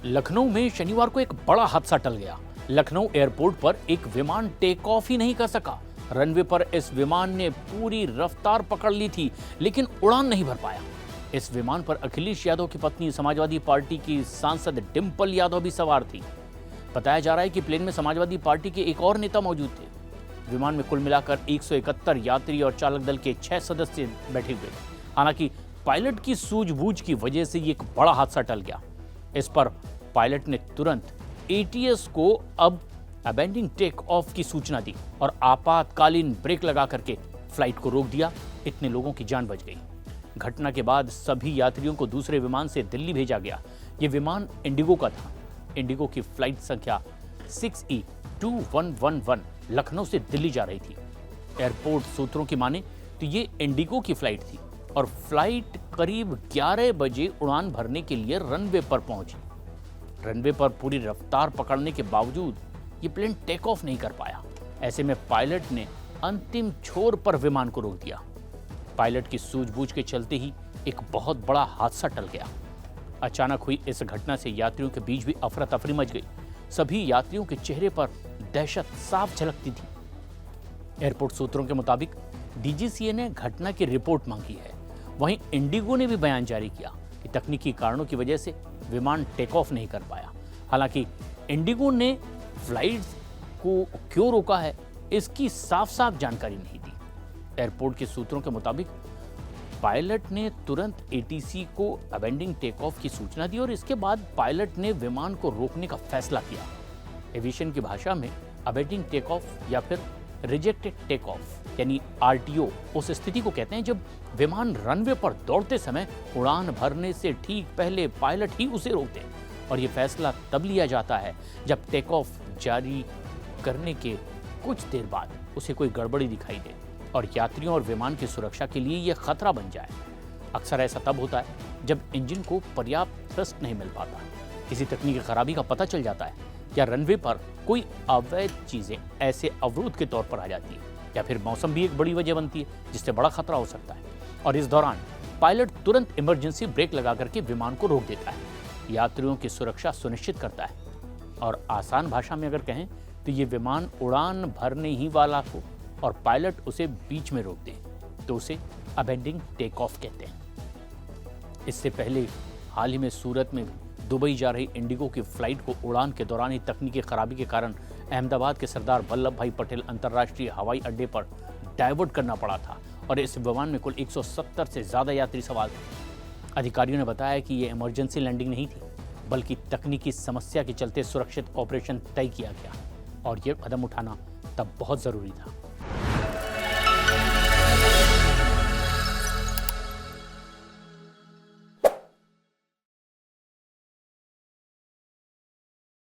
लखनऊ में शनिवार को एक बड़ा हादसा टल गया। लखनऊ एयरपोर्ट पर एक विमान टेक ऑफ ही नहीं कर सका। रनवे पर इस विमान ने पूरी रफ्तार पकड़ ली थी, लेकिन उड़ान नहीं भर पाया। इस विमान पर अखिलेश यादव की पत्नी समाजवादी पार्टी की सांसद डिंपल यादव भी सवार थी। बताया जा रहा है कि प्लेन में समाजवादी पार्टी के एक और नेता मौजूद थे। विमान में कुल मिलाकर 171 यात्री और चालक दल के 6 सदस्य बैठे हुए। हालांकि पायलट की सूझबूझ की वजह से ये एक बड़ा हादसा टल गया। इस पर पायलट ने तुरंत एटीएस को अब अबेंडिंग टेक ऑफ की सूचना दी और आपातकालीन ब्रेक लगा करके फ्लाइट को रोक दिया। इतने लोगों की जान बच गई। घटना के बाद सभी यात्रियों को दूसरे विमान से दिल्ली भेजा गया। ये विमान इंडिगो का था। इंडिगो की फ्लाइट संख्या 6E2111 लखनऊ से दिल्ली जा रही थी। एयरपोर्ट सूत्रों की माने तो ये इंडिगो की फ्लाइट थी और फ्लाइट करीब 11 बजे उड़ान भरने के लिए रनवे पर पहुंची। रनवे पर पूरी रफ्तार पकड़ने के बावजूद ये प्लेन टेक ऑफ नहीं कर पाया। ऐसे में पायलट ने अंतिम छोर पर विमान को रोक दिया। पायलट की सूझबूझ के चलते ही एक बहुत बड़ा हादसा टल गया। अचानक हुई इस घटना से यात्रियों के बीच भी अफरा तफरी मच गई। सभी यात्रियों के चेहरे पर दहशत साफ झलकती थी। एयरपोर्ट सूत्रों के मुताबिक डीजीसीए ने घटना की रिपोर्ट मांगी है। वहीं इंडिगो ने भी बयान जारी किया कि तकनीकी कारणों की वजह से विमान टेक ऑफ नहीं कर पाया। हालांकि इंडिगो ने फ्लाइट को क्यों रोका है, इसकी साफ साफ जानकारी नहीं दी। एयरपोर्ट के सूत्रों के मुताबिक पायलट ने तुरंत एटीसी को अबेंडिंग टेक ऑफ की सूचना दी और इसके बाद पायलट ने विमान को रोकने का फैसला किया। एविएशन की भाषा में अबेंडिंग टेक ऑफ या फिर रिजेक्टेड टेक ऑफ यानी आरटीओ उस स्थिति को कहते हैं जब विमान रनवे पर दौड़ते समय उड़ान भरने से ठीक पहले पायलट ही उसे रोक दे। और यह फैसला तब लिया जाता है जब टेक ऑफ जारी करने के कुछ देर बाद उसे कोई गड़बड़ी दिखाई दे और यात्रियों और विमान की सुरक्षा के लिए यह खतरा बन जाए। अक्सर ऐसा तब होता है जब इंजन को पर्याप्त थ्रस्ट नहीं मिल पाता, किसी तकनीकी खराबी का पता चल जाता है या रनवे पर कोई अवैध चीजें ऐसे अवरोध के तौर पर आ जाती है या फिर मौसम भी एक बड़ी वजह बनती है जिससे बड़ा खतरा हो सकता है। और इस दौरान पायलट तुरंत इमरजेंसी ब्रेक लगा करके विमान को रोक देता है, यात्रियों की सुरक्षा सुनिश्चित करता है। और आसान भाषा में अगर कहें तो ये विमान उड़ान भरने ही वाला हो और पायलट उसे बीच में रोक दे तो उसे अबेंडिंग टेक ऑफ कहते हैं। इससे पहले हाल ही में सूरत में दुबई जा रही इंडिगो की फ्लाइट को उड़ान के दौरान ही तकनीकी खराबी के कारण अहमदाबाद के सरदार वल्लभ भाई पटेल अंतर्राष्ट्रीय हवाई अड्डे पर डाइवर्ट करना पड़ा था और इस विमान में कुल 170 से ज्यादा यात्री सवार थे। अधिकारियों ने बताया कि यह इमरजेंसी लैंडिंग नहीं थी, बल्कि तकनीकी समस्या के चलते सुरक्षित ऑपरेशन तय किया गया और यह कदम उठाना तब बहुत जरूरी था।